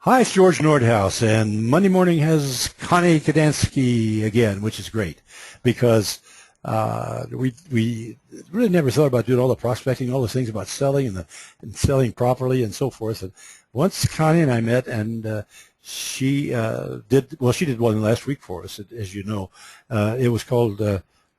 Hi, it's George Nordhaus, and Monday morning has Connie Kadansky again, which is great because we really never thought about doing all the prospecting, all the things about selling and selling properly and so forth. And once Connie and I met, and she did one last week for us, as you know. It was called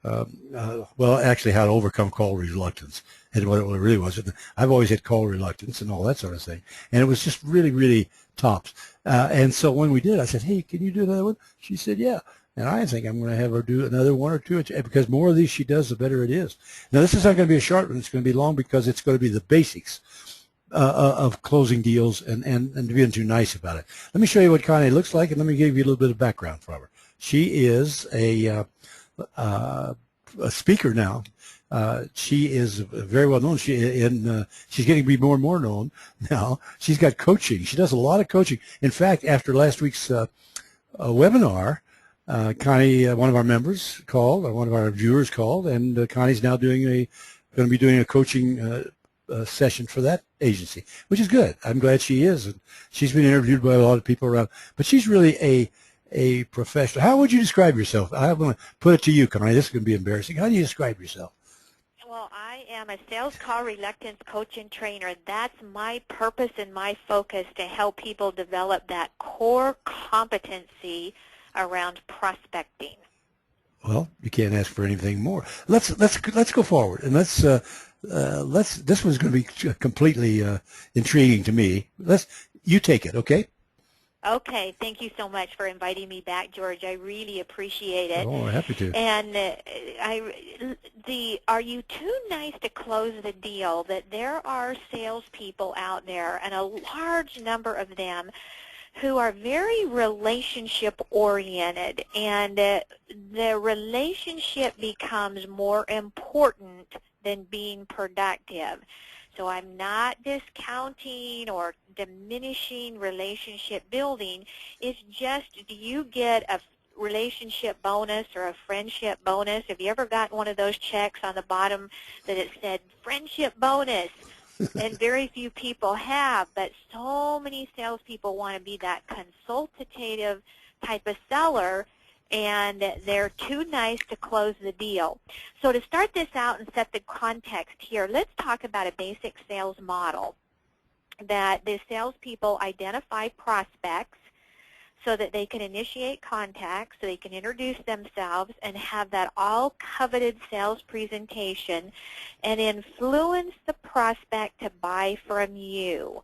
actually, how to overcome call reluctance. And what it really was. I've always had call reluctance and all that sort of thing. And it was just really, really tops. And so when we did, I said, hey, can you do another one? She said, yeah. And I think I'm going to have her do another one or two, because more of these she does, the better it is. Now, this is not going to be a short one. It's going to be long because it's going to be the basics of closing deals and being too nice about it. Let me show you what Connie looks like, and let me give you a little bit of background from her. She is a speaker now. She is very well known. She's getting to be more and more known now. She's got coaching. She does a lot of coaching. In fact, after last week's webinar, Connie, one of our members called, or one of our viewers called, and Connie's now going to be doing a coaching session for that agency, which is good. I'm glad she is. And she's been interviewed by a lot of people around, but she's really a professional. How would you describe yourself? I'm going to put it to you, Connie. This is going to be embarrassing. How do you describe yourself? Well, I am a sales call reluctance coach and trainer. That's my purpose and my focus, to help people develop that core competency around prospecting. Well, you can't ask for anything more. Let's go forward, and let's this one's going to be completely intriguing to me. You take it, okay? Okay, thank you so much for inviting me back, George. I really appreciate it. Oh, happy to. And are you too nice to close the deal? That there are salespeople out there, and a large number of them, who are very relationship oriented, and the relationship becomes more important than being productive. So I'm not discounting or diminishing relationship building. It's just, do you get a relationship bonus or a friendship bonus? Have you ever gotten one of those checks on the bottom that it said friendship bonus? And very few people have, but so many salespeople want to be that consultative type of seller, and they're too nice to close the deal. So to start this out and set the context here, let's talk about a basic sales model, that the salespeople identify prospects so that they can initiate contact, so they can introduce themselves and have that all coveted sales presentation and influence the prospect to buy from you.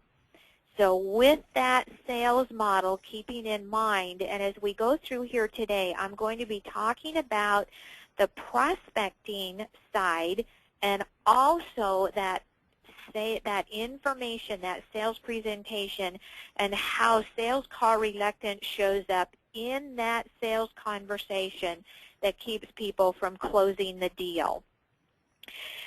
So with that sales model, keeping in mind, and as we go through here today, I'm going to be talking about the prospecting side, and also that information, that sales presentation, and how sales call reluctance shows up in that sales conversation that keeps people from closing the deal.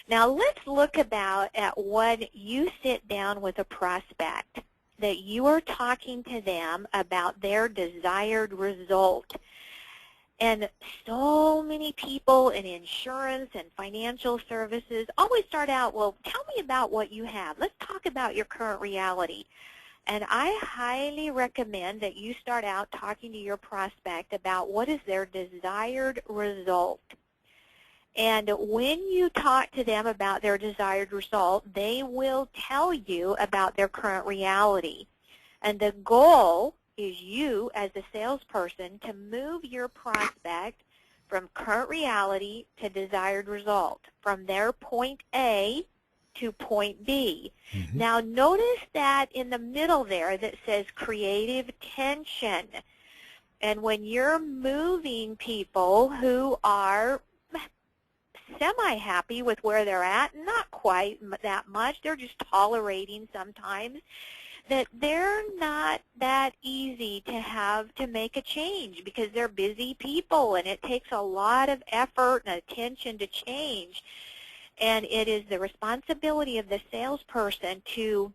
Now let's look at when you sit down with a prospect, that you are talking to them about their desired result. And so many people in insurance and financial services always start out, well, tell me about what you have. Let's talk about your current reality. And I highly recommend that you start out talking to your prospect about what is their desired result. And when you talk to them about their desired result, they will tell you about their current reality. And the goal is you, as the salesperson, to move your prospect from current reality to desired result, from their point A to point B. Mm-hmm. Now notice that in the middle there that says creative tension. And when you're moving people who are semi-happy with where they're at, not quite that much, they're just tolerating sometimes, that they're not that easy to have to make a change, because they're busy people and it takes a lot of effort and attention to change. And it is the responsibility of the salesperson to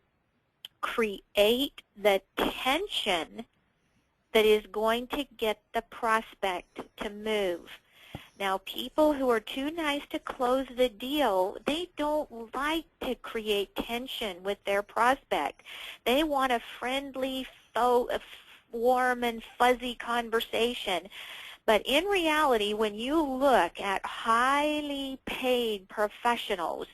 create the tension that is going to get the prospect to move. Now, people who are too nice to close the deal, they don't like to create tension with their prospect. They want a friendly, warm and fuzzy conversation. But in reality, when you look at highly paid professionals,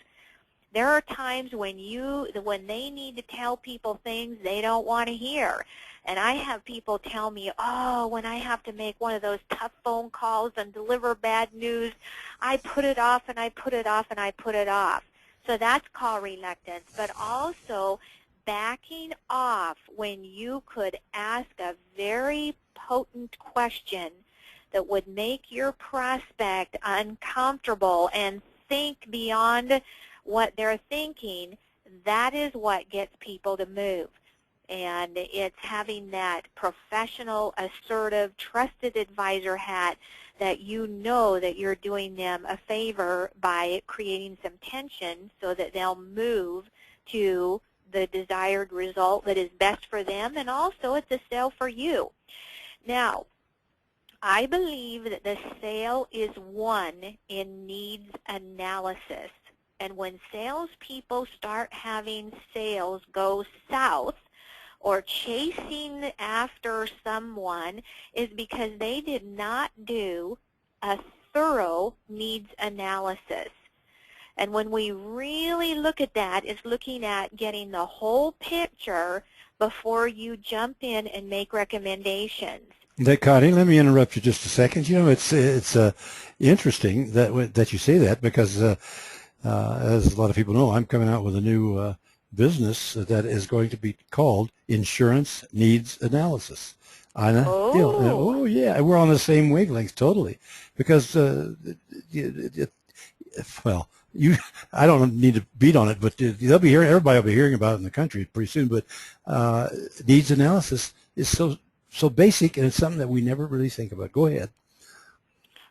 there are times when they need to tell people things they don't want to hear. And I have people tell me, oh, when I have to make one of those tough phone calls and deliver bad news, I put it off and I put it off and I put it off. So that's called reluctance. But also backing off when you could ask a very potent question that would make your prospect uncomfortable and think beyond what they're thinking. That is what gets people to move. And it's having that professional, assertive, trusted advisor hat that you know that you're doing them a favor by creating some tension so that they'll move to the desired result that is best for them, and also it's a sale for you. Now, I believe that the sale is won in needs analysis. And when salespeople start having sales go south or chasing after someone, is because they did not do a thorough needs analysis. And when we really look at that, it's looking at getting the whole picture before you jump in and make recommendations. Connie, let me interrupt you just a second. You know, it's interesting that you say that, because as a lot of people know, I'm coming out with a new business that is going to be called Insurance Needs Analysis. Oh yeah, we're on the same wavelength totally, because well, I don't need to beat on it, but everybody will be hearing about it in the country pretty soon. But needs analysis is so basic, and it's something that we never really think about. Go ahead.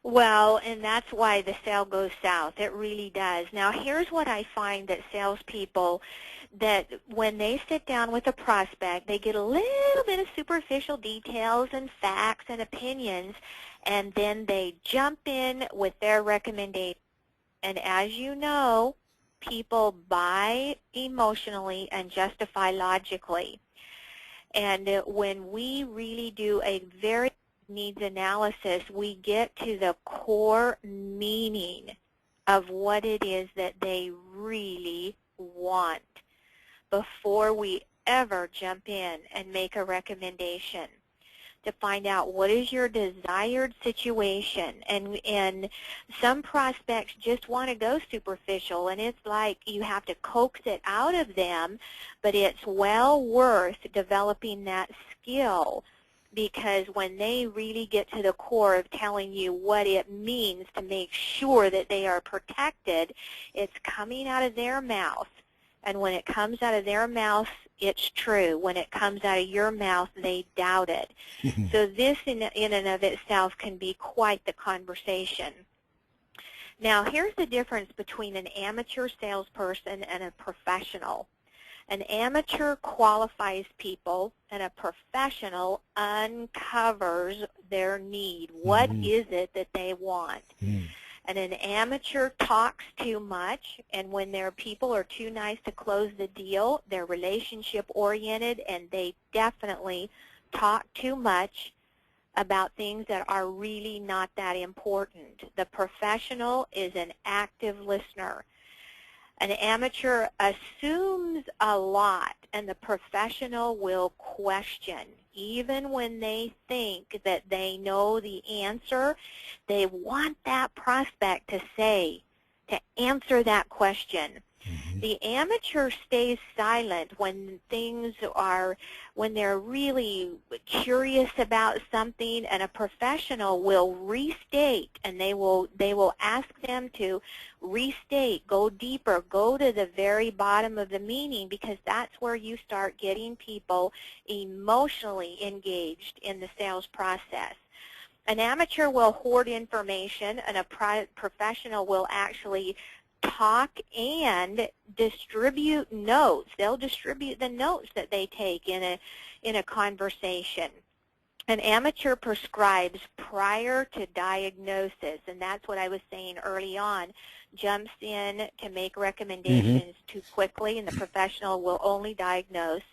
Well, and that's why the sale goes south. It really does. Now, here's what I find that salespeople, that when they sit down with a prospect, they get a little bit of superficial details and facts and opinions, and then they jump in with their recommendation. And as you know, people buy emotionally and justify logically. And when we really do a very needs analysis, we get to the core meaning of what it is that they really want before we ever jump in and make a recommendation, to find out what is your desired situation. And some prospects just want to go superficial, and it's like you have to coax it out of them, but it's well worth developing that skill, because when they really get to the core of telling you what it means to make sure that they are protected, it's coming out of their mouth. And when it comes out of their mouth, it's true. When it comes out of your mouth, they doubt it. So this in and of itself can be quite the conversation. Now, here's the difference between an amateur salesperson and a professional. An amateur qualifies people, and a professional uncovers their need. What is it that they want? And an amateur talks too much, and when their people are too nice to close the deal, they're relationship-oriented, and they definitely talk too much about things that are really not that important. The professional is an active listener. An amateur assumes a lot, and the professional will question. Even when they think that they know the answer, they want that prospect to answer that question. The amateur stays silent when they're really curious about something, and a professional will restate, and they will ask them to restate, go deeper, go to the very bottom of the meaning, because that's where you start getting people emotionally engaged in the sales process. An amateur will hoard information, and a professional will actually talk and distribute notes. They'll distribute the notes that they take in a conversation. An amateur prescribes prior to diagnosis, and that's what I was saying early on, jumps in to make recommendations too quickly, and the professional will only diagnose.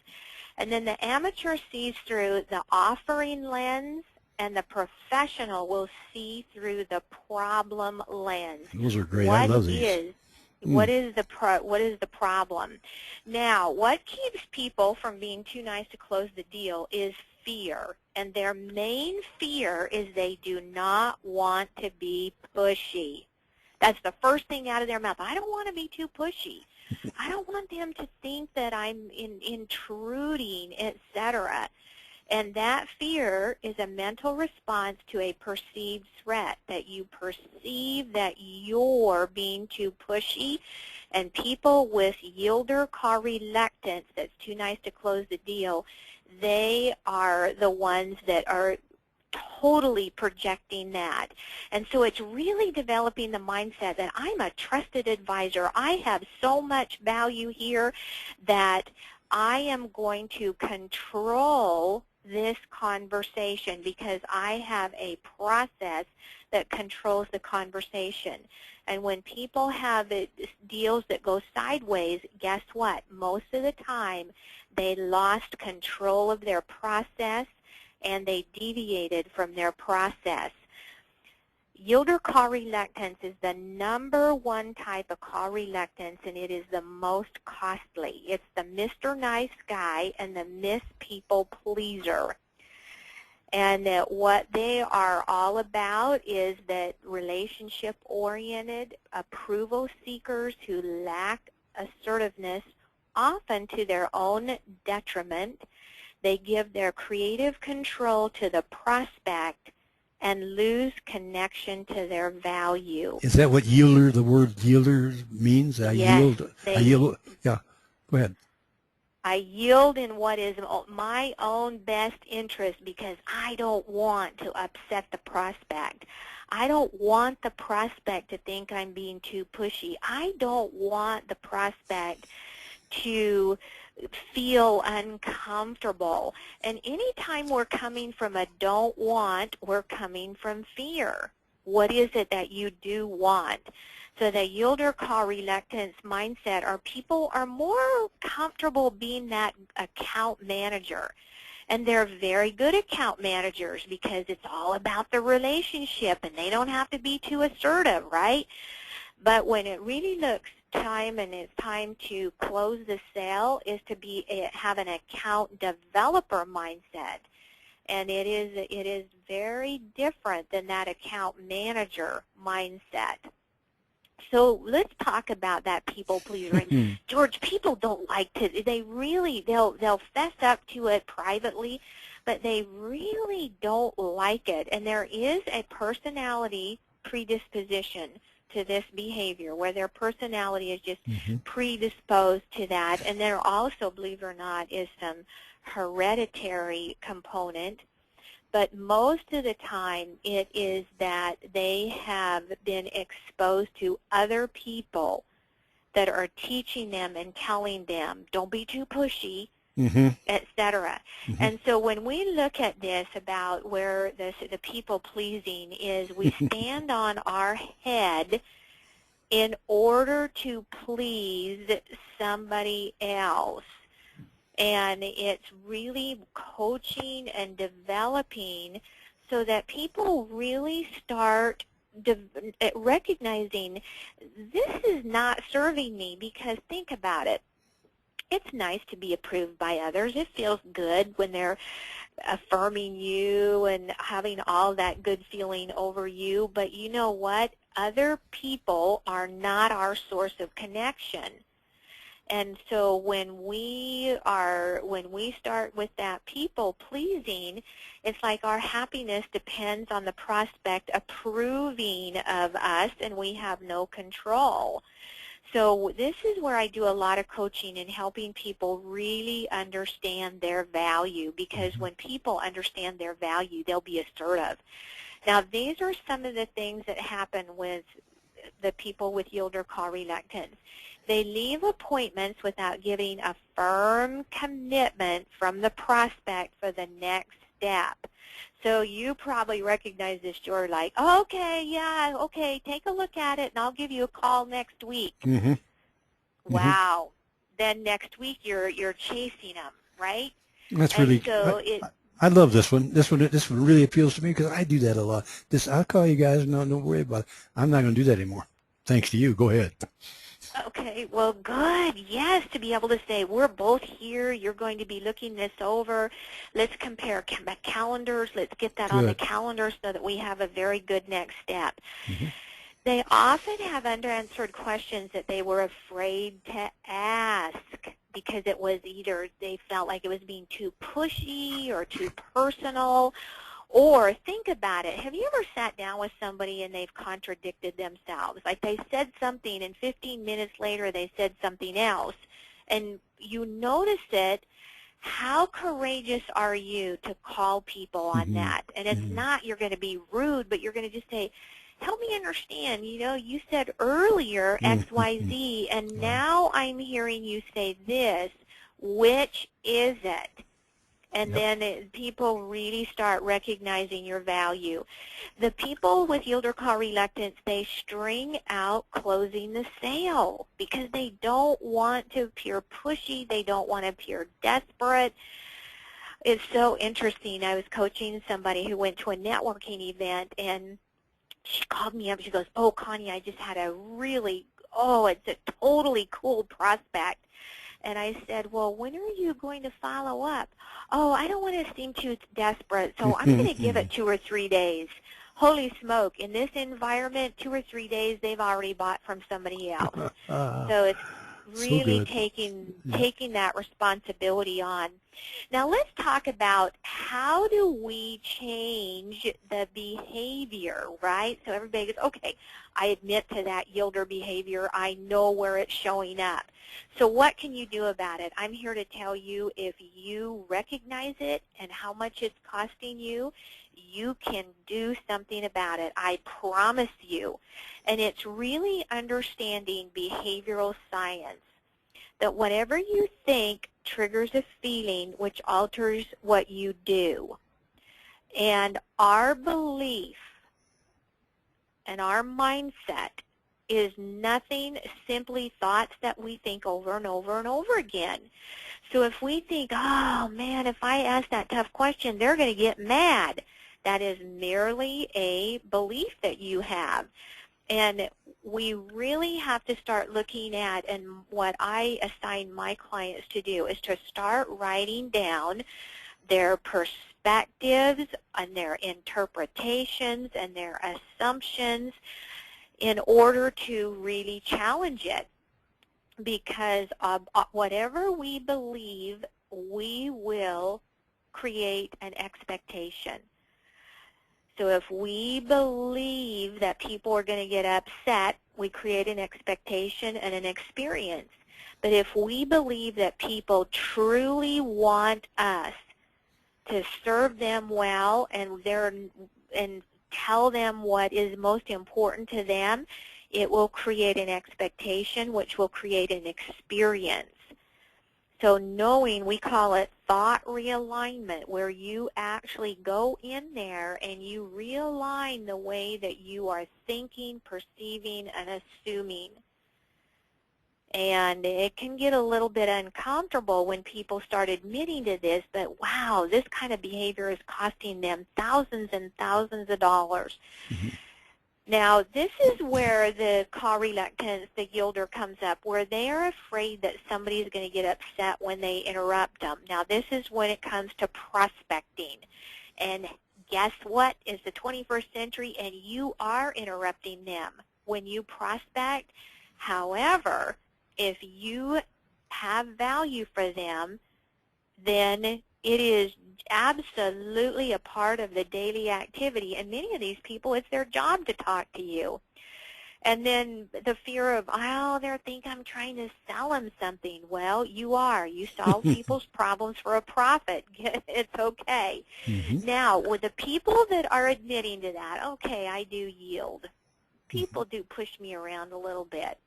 And then the amateur sees through the offering lens, and the professional will see through the problem lens. Those are great. I love these. What is the problem? Now, what keeps people from being too nice to close the deal is fear. And their main fear is they do not want to be pushy. That's the first thing out of their mouth. I don't want to be too pushy. I don't want them to think that I'm intruding, etc. And that fear is a mental response to a perceived threat, that you perceive that you're being too pushy. And people with yielder car reluctance, that's too nice to close the deal, they are the ones that are totally projecting that. And so it's really developing the mindset that I'm a trusted advisor. I have so much value here that I am going to control this conversation because I have a process that controls the conversation. And when people have deals that go sideways, guess what? Most of the time they lost control of their process and they deviated from their process. Yielder car reluctance is the #1 type of car reluctance, and it is the most costly. It's the Mr. Nice Guy and the Miss People Pleaser. And what they are all about is that relationship-oriented approval seekers who lack assertiveness, often to their own detriment. They give their creative control to the prospect and lose connection to their value. Is that what yielder, the word yielder means? Yes, I yield, yeah, go ahead. I yield in what is my own best interest because I don't want to upset the prospect. I don't want the prospect to think I'm being too pushy. I don't want the prospect to feel uncomfortable. And anytime we're coming from a don't want, we're coming from fear. What is it that you do want? So the yielder car reluctance mindset are people are more comfortable being that account manager. And they're very good account managers because it's all about the relationship and they don't have to be too assertive, right? But when it really looks time and it's time to close the sale is to have an account developer mindset. And it is very different than that account manager mindset. So let's talk about that people pleaser. And George, people don't like to, they'll fess up to it privately, but they really don't like it. And there is a personality predisposition to this behavior where their personality is just predisposed to that. And there also, believe it or not, is some hereditary component. But most of the time it is that they have been exposed to other people that are teaching them and telling them, don't be too pushy, etc. And so when we look at this about where the people pleasing is, we stand on our head in order to please somebody else. And it's really coaching and developing so that people really start recognizing this is not serving me, because think about it. It's nice to be approved by others. It feels good when they're affirming you and having all that good feeling over you. But you know what? Other people are not our source of connection. And so when we start with that people pleasing, it's like our happiness depends on the prospect approving of us, and we have no control. So this is where I do a lot of coaching and helping people really understand their value, because when people understand their value, they'll be assertive. Now, these are some of the things that happen with the people with yielder call reluctance. They leave appointments without giving a firm commitment from the prospect for the next step. So you probably recognize this, George, like, oh, okay, yeah, okay, take a look at it, and I'll give you a call next week. Mm-hmm. Wow. Then next week you're chasing them, right? That's And really. so I love this one. This one really appeals to me because I do that a lot. I'll call you guys. No, don't worry about it. I'm not going to do that anymore. Thanks to you. Go ahead. okay, well, good. Yes, to be able to say, we're both here. You're going to be looking this over. Let's compare calendars. Let's get that on the Good. calendar so that we have a very good next step. Mm-hmm. They often have unanswered questions that they were afraid to ask because it was either they felt like it was being too pushy or too personal. Or think about it. Have you ever sat down with somebody and they've contradicted themselves? Like they said something and 15 minutes later they said something else. And you notice it. How courageous are you to call people on Mm-hmm. that? And it's Mm-hmm. not you're going to be rude, but you're going to just say, help me understand, you said earlier X, Y, Mm-hmm. Z, and Wow. now I'm hearing you say this. Which is it? And Yep. then people really start recognizing your value. The people with yield or call reluctance, they string out closing the sale because they don't want to appear pushy. They don't want to appear desperate. It's so interesting. I was coaching somebody who went to a networking event, and she called me up. She goes, oh, Connie, I just had a really, it's a totally cool prospect. And I said, well, when are you going to follow up? Oh, I don't want to seem too desperate, so I'm going to give it 2 or 3 days. Holy smoke, in this environment, 2 or 3 days, they've already bought from somebody else. So it's So really good. taking Yep. that responsibility on. Now let's talk about how do we change the behavior, right? So everybody goes, okay, I admit to that yielder behavior. I know where it's showing up. So what can you do about it? I'm here to tell you if you recognize it and how much it's costing you, you can do something about it. I promise you. And it's really understanding behavioral science, that whatever you think triggers a feeling which alters what you do. And our belief and our mindset is nothing, simply thoughts that we think over and over and over again. So if we think, oh man, if I ask that tough question, they're going to get mad. That is merely a belief that you have. And we really have to start looking at, and what I assign my clients to do is to start writing down their perspectives and their interpretations and their assumptions in order to really challenge it. Because whatever we believe, we will create an expectation. So if we believe that people are going to get upset, we create an expectation and an experience. But if we believe that people truly want us to serve them well and tell them what is most important to them, it will create an expectation, which will create an experience. So knowing, we call it thought realignment, where you actually go in there and you realign the way that you are thinking, perceiving, and assuming. And it can get a little bit uncomfortable when people start admitting to this, but wow, this kind of behavior is costing them thousands and thousands of dollars. Mm-hmm. Now, this is where the call reluctance, the yielder, comes up, where they are afraid that somebody is going to get upset when they interrupt them. Now, this is when it comes to prospecting. And guess what? It's the 21st century, and you are interrupting them when you prospect. However, if you have value for them, then it is absolutely a part of the daily activity. And many of these people, it's their job to talk to you. And then the fear of, oh, they think I'm trying to sell them something. Well, you are. You solve people's problems for a profit. It's okay. Mm-hmm. Now, with the people that are admitting to that, okay, I do yield. People do push me around a little bit.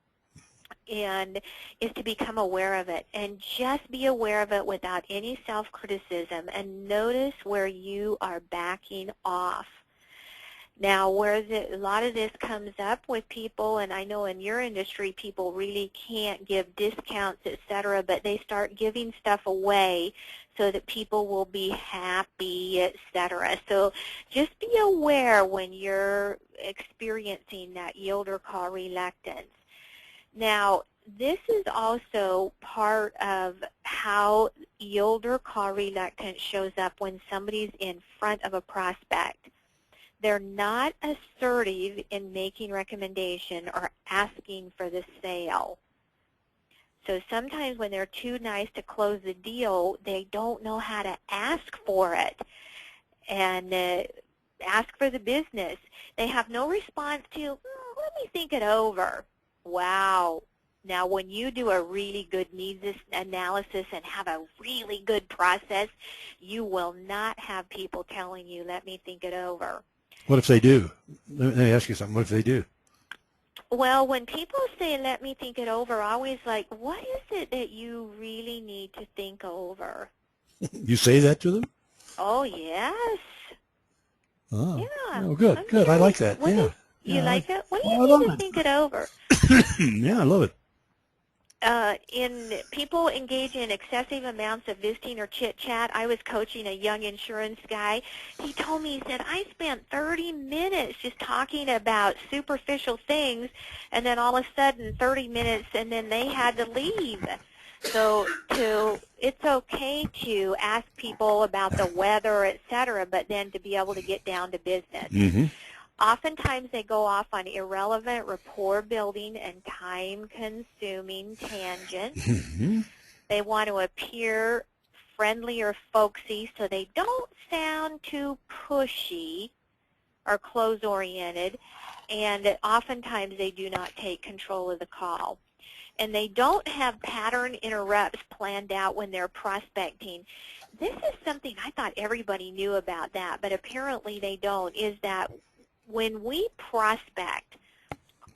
and is to become aware of it, and just be aware of it without any self-criticism, and notice where you are backing off. Now, where a lot of this comes up with people, and I know in your industry people really can't give discounts, etc., but they start giving stuff away so that people will be happy, etc. So just be aware when you're experiencing that yield or call reluctance. Now, this is also part of how yield or call reluctance shows up when somebody's in front of a prospect. They're not assertive in making recommendation or asking for the sale. So sometimes when they're too nice to close the deal, they don't know how to ask for it and ask for the business. They have no response to, let me think it over. Wow. Now, when you do a really good needs analysis and have a really good process, you will not have people telling you, let me think it over. What if they do? Let me ask you something. What if they do? Well, when people say, let me think it over, I always like, what is it that you really need to think over? You say that to them? Oh, yes. Oh, Yeah. oh good, good. I like that. Yeah. You like it? What do I you love need to it. think it over? Yeah, I love it. In people engage in excessive amounts of visiting or chit-chat. I was coaching a young insurance guy. He told me, he said, I spent 30 minutes just talking about superficial things, and then all of a sudden 30 minutes, and then they had to leave. So it's okay to ask people about the weather, etc., but then to be able to get down to business. Mm-hmm. Oftentimes they go off on irrelevant rapport-building and time-consuming tangents. Mm-hmm. They want to appear friendly or folksy, so they don't sound too pushy or close-oriented, and oftentimes they do not take control of the call. And they don't have pattern interrupts planned out when they're prospecting. This is something I thought everybody knew about that, but apparently they don't, is that when we prospect,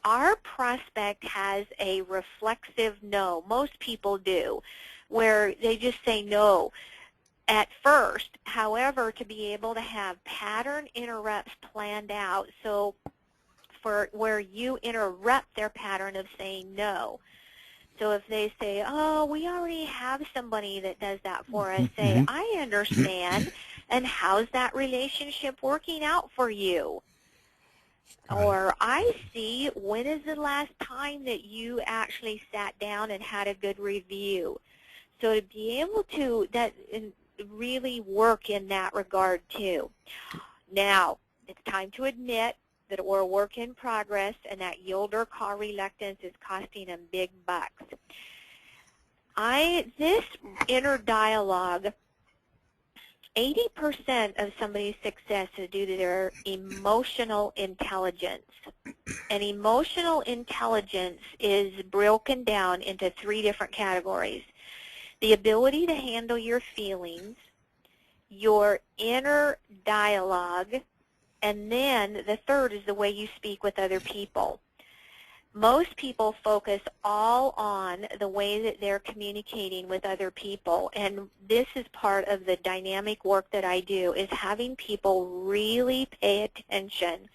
our prospect has a reflexive no. Most people do, where they just say no at first. However, to be able to have pattern interrupts planned out, so for where you interrupt their pattern of saying no. So if they say, oh, we already have somebody that does that for us, say, I understand, and how's that relationship working out for you? Right. Or I see, when is the last time that you actually sat down and had a good review? So to be able to really work in that regard too. Now, it's time to admit that we're a work in progress and that yield or call reluctance is costing them big bucks. This inner dialogue, 80% of somebody's success is due to their emotional intelligence. And emotional intelligence is broken down into 3 different categories. The ability to handle your feelings, your inner dialogue, and then the third is the way you speak with other people. Most people focus all on the way that they're communicating with other people, and this is part of the dynamic work that I do, is having people really pay attention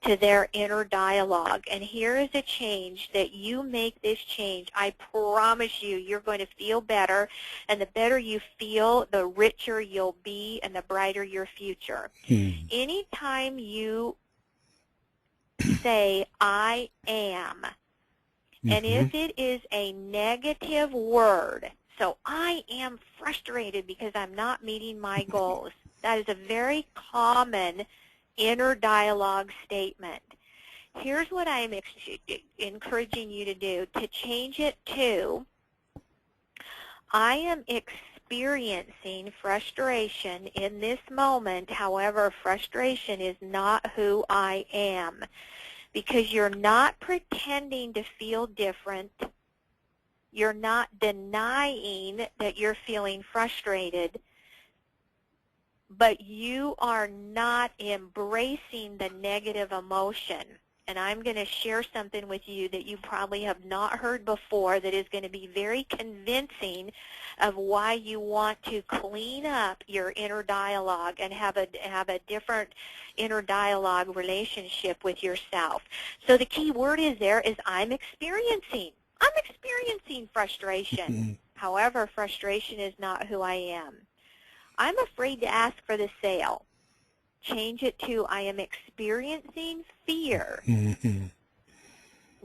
to their inner dialogue. And here is a change that you make this change. I promise you, you're going to feel better, and the better you feel, the richer you'll be and the brighter your future. Anytime you say, I am, and if it is a negative word, so I am frustrated because I'm not meeting my goals, that is a very common inner dialogue statement. Here's what I'm encouraging you to do, to change it to, I am experiencing frustration in this moment. However, frustration is not who I am, because you're not pretending to feel different. You're not denying that you're feeling frustrated, but you are not embracing the negative emotion. and I'm going to share something with you that you probably have not heard before that is going to be very convincing of why you want to clean up your inner dialogue and have a different inner dialogue relationship with yourself. So the key word is I'm experiencing frustration. However, frustration is not who I am. I'm afraid to ask for the sale. Change it to I am experiencing fear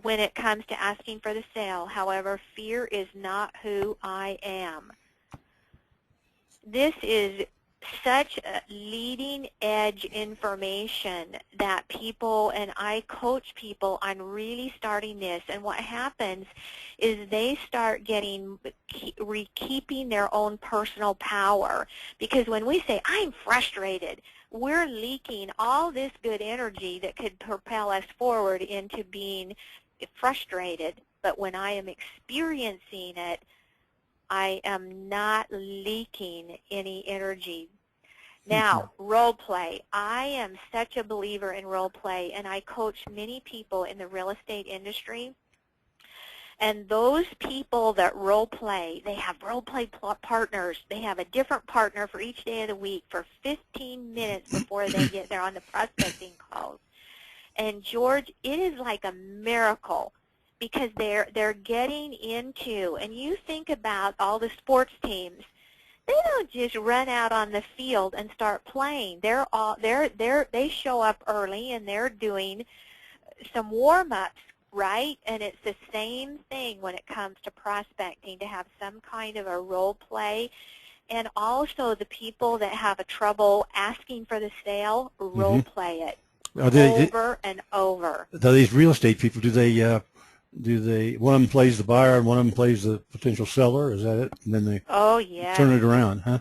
when it comes to asking for the sale. However, fear is not who I am. This is such leading edge information that people, and I coach people on really starting this, and what happens is they start keeping their own personal power, because when we say I'm frustrated, we're leaking all this good energy that could propel us forward into being frustrated. But when I am experiencing it, I am not leaking any energy. Now, role play. I am such a believer in role play, and I coach many people in the real estate industry. And those people that role play, they have role play partners. They have a different partner for each day of the week for 15 minutes before they get there on the prospecting calls. And George, it is like a miracle, because they're getting into, and you think about all the sports teams, they don't just run out on the field and start playing. They show up early and they're doing some warm-ups, right? And it's the same thing when it comes to prospecting, to have some kind of a role play. And also the people that have a trouble asking for the sale, role play it over and over. These real estate people, do they one of them plays the buyer and one of them plays the potential seller? Is that it? And then they turn it around, huh?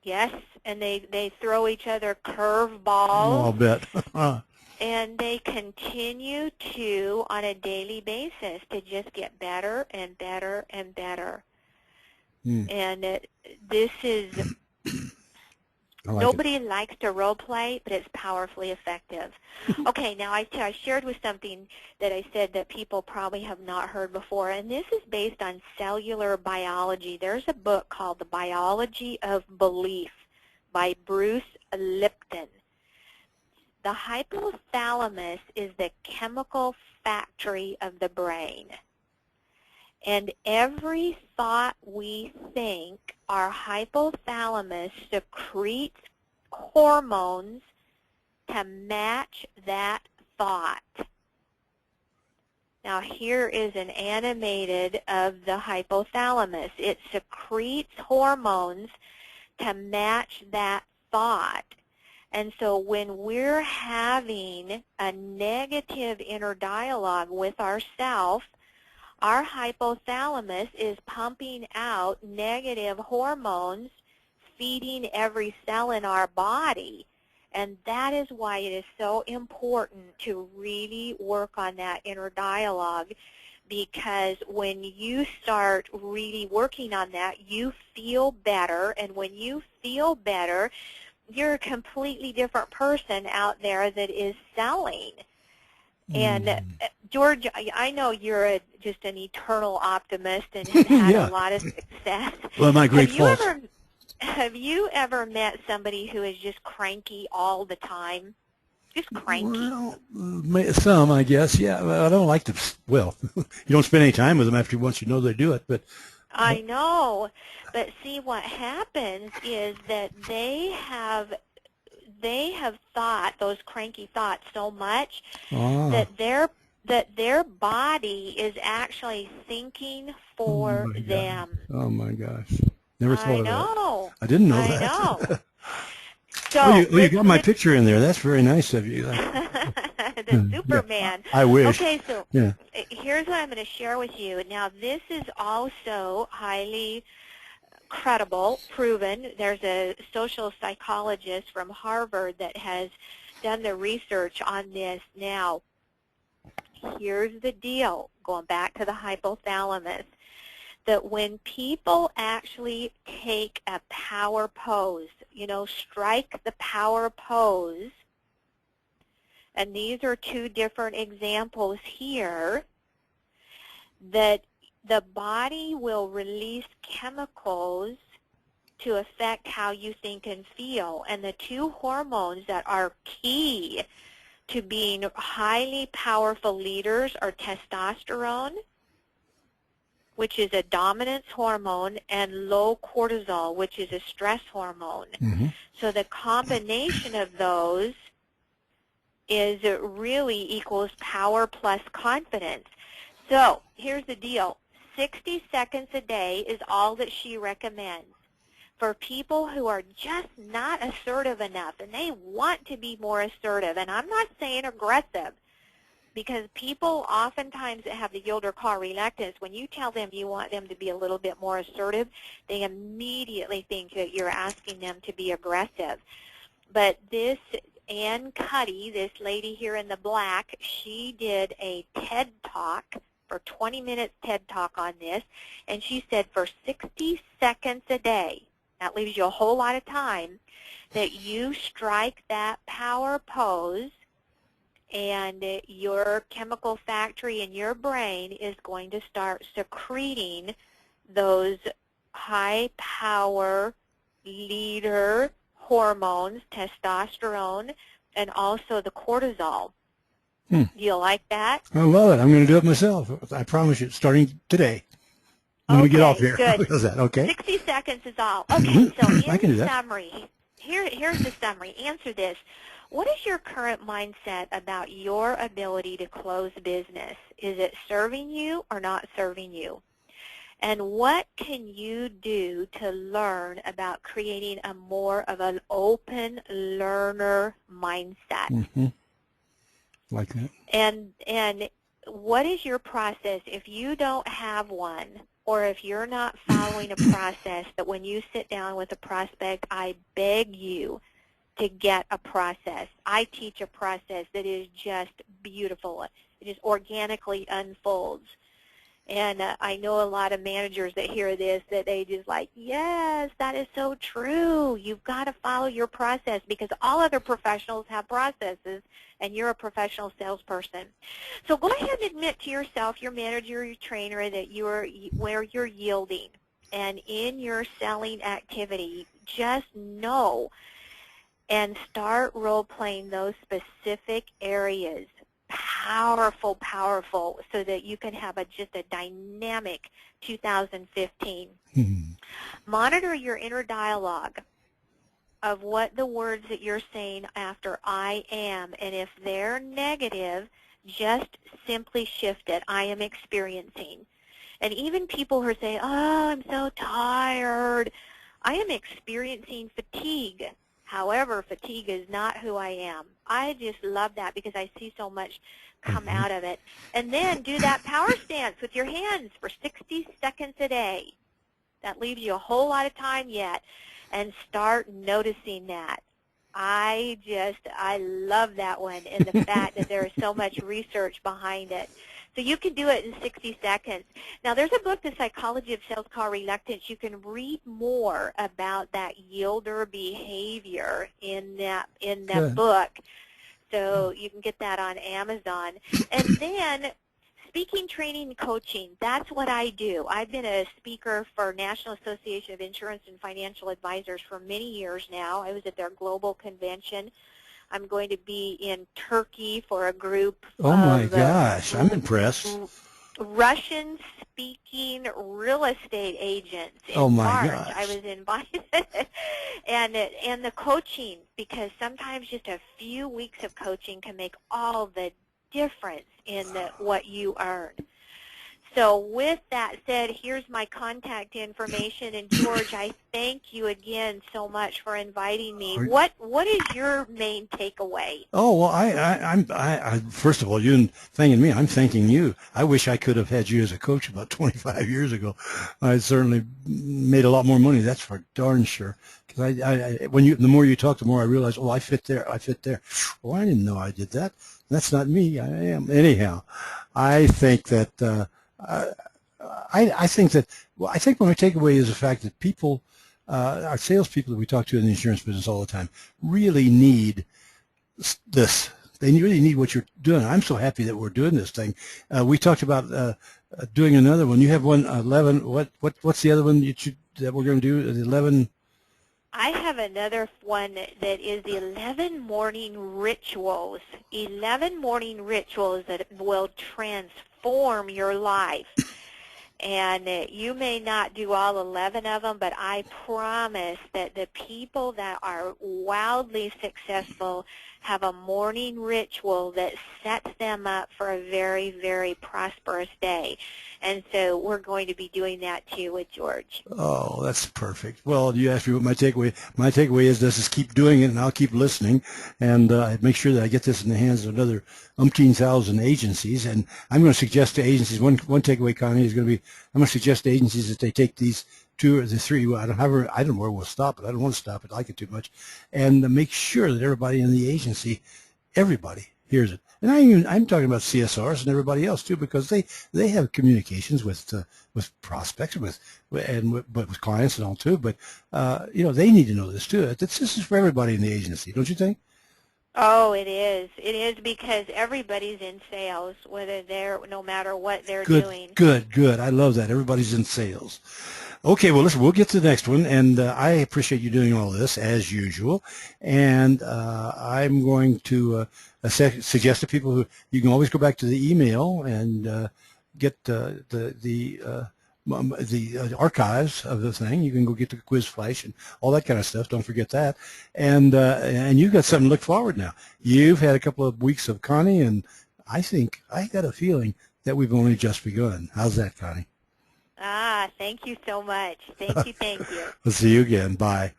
Yes, and they throw each other curveballs. Oh, I'll bet. And they continue to, on a daily basis, to just get better and better and better. And this is, nobody likes to role play, but it's powerfully effective. Okay, now I shared with something that I said that people probably have not heard before, and this is based on cellular biology. There's a book called The Biology of Belief by Bruce Lipton. The hypothalamus is the chemical factory of the brain. And every thought we think, our hypothalamus secretes hormones to match that thought. Now here is an animated of the hypothalamus. It secretes hormones to match that thought. And so when we're having a negative inner dialogue with ourselves, our hypothalamus is pumping out negative hormones, feeding every cell in our body. And that is why it is so important to really work on that inner dialogue, because when you start really working on that, you feel better. And when you feel better, you're a completely different person out there that is selling. And George, I know you're just an eternal optimist and have had a lot of success. Well, my great fault. Have you ever met somebody who is just cranky all the time? Just cranky? Well, some, I guess, yeah. I don't like to, well, you don't spend any time with them after once you know they do it, but. I know, but see, what happens is that they have thought those cranky thoughts so much that their body is actually thinking for them. Oh my gosh! Never thought of that. I I didn't know that. know. So you got my picture in there. That's very nice of you. The Superman. Yeah, I wish. Okay, so here's what I'm going to share with you. Now, this is also highly credible, proven. There's a social psychologist from Harvard that has done the research on this. Now, here's the deal, going back to the hypothalamus, that when people actually take a power pose, strike the power pose, and these are two different examples here, that the body will release chemicals to affect how you think and feel. And the two hormones that are key to being highly powerful leaders are testosterone, which is a dominance hormone, and low cortisol, which is a stress hormone. Mm-hmm. So the combination of those is really equals power plus confidence. So here's the deal. 60 seconds a day is all that she recommends for people who are just not assertive enough, and they want to be more assertive. And I'm not saying aggressive, because people oftentimes that have the yield or call reluctance, when you tell them you want them to be a little bit more assertive, they immediately think that you're asking them to be aggressive. But this Ann Cuddy, this lady here in the black, she did a TED Talk, for 20 minutes TED Talk on this, and she said for 60 seconds a day, that leaves you a whole lot of time, that you strike that power pose, and your chemical factory in your brain is going to start secreting those high power leader hormones, testosterone, and also the cortisol. Do you like that? I love it. I'm going to do it myself. I promise you, starting today. When we get off here. Good. How's that? Okay. 60 seconds is all. Okay, so I can do in that. summary, here's the summary. Answer this. What is your current mindset about your ability to close business? Is it serving you or not serving you? And what can you do to learn about creating a more of an open learner mindset? Mm-hmm. Like that. And what is your process if you don't have one, or if you're not following a process, that when you sit down with a prospect, I beg you to get a process. I teach a process that is just beautiful. It just organically unfolds. And I know a lot of managers that hear this, that they just like, yes, that is so true. You've got to follow your process, because all other professionals have processes, and you're a professional salesperson. So go ahead and admit to yourself, your manager, your trainer, that where you're yielding. And in your selling activity, just know and start role-playing those specific areas. Powerful, powerful, so that you can have just a dynamic 2015. Monitor your inner dialogue of what the words that you're saying after I am, and if they're negative, just simply shift it. I am experiencing. And even people who are saying, oh, I'm so tired, I am experiencing fatigue. However, fatigue is not who I am. I just love that, because I see so much come out of it. And then do that power stance with your hands for 60 seconds a day. That leaves you a whole lot of time yet. And start noticing that. I love that one, and the fact that there is so much research behind it. So you can do it in 60 seconds. Now, there's a book, The Psychology of Sales Call Reluctance. You can read more about that yielder behavior in that book. So you can get that on Amazon. And then speaking, training, and coaching, that's what I do. I've been a speaker for National Association of Insurance and Financial Advisors for many years now. I was at their global convention. I'm going to be in Turkey for a group Oh, my gosh. I'm impressed. Russian-speaking real estate agents in Oh, my March. gosh. I was invited. and the coaching, because sometimes just a few weeks of coaching can make all the difference in what you earn. So with that said, here's my contact information. And George, I thank you again so much for inviting me. What is your main takeaway? Oh, well, I first of all, you thanking me, I'm thanking you. I wish I could have had you as a coach about 25 years ago. I certainly made a lot more money. That's for darn sure. Because the more you talk, the more I realize, oh, I fit there. I fit there. Oh, I didn't know I did that. That's not me. I am. Anyhow, I think that. I think my takeaway is the fact that people, our salespeople that we talk to in the insurance business all the time, really need this they really need what you're doing. I'm so happy that we're doing this thing. We talked about doing another one. You have one 11. What's the other one that we're going to do? The 11. I have another one that is the 11 morning rituals. 11 morning rituals that will transform your life. And you may not do all 11 of them, but I promise that the people that are wildly successful have a morning ritual that sets them up for a very, very prosperous day. And so we're going to be doing that too with George. Oh, that's perfect. Well, you asked me what my takeaway. My takeaway is this: is keep doing it, and I'll keep listening, and make sure that I get this in the hands of another umpteen thousand agencies. And I'm going to suggest to agencies one takeaway, Connie, is going to be I'm going to suggest to agencies that they take these 2 or the 3. Well, I don't know where we'll stop it. I don't want to stop it. I like it too much, and make sure that everybody in the agency, everybody hears it. And I'm talking about CSRs and everybody else too, because they have communications with prospects, but with clients and all too. But they need to know this too. This is for everybody in the agency, don't you think? Oh, it is. It is, because everybody's in sales, no matter what they're doing. Good. I love that. Everybody's in sales. Okay, well, listen, we'll get to the next one, and I appreciate you doing all this, as usual, and I'm going to suggest to people who you can always go back to the email and get the archives of the thing. You can go get the quiz flash and all that kind of stuff. Don't forget that. And you've got something to look forward now. You've had a couple of weeks of Connie, and I think I got a feeling that we've only just begun. How's that, Connie? Thank you so much. Thank you. We'll see you again. Bye.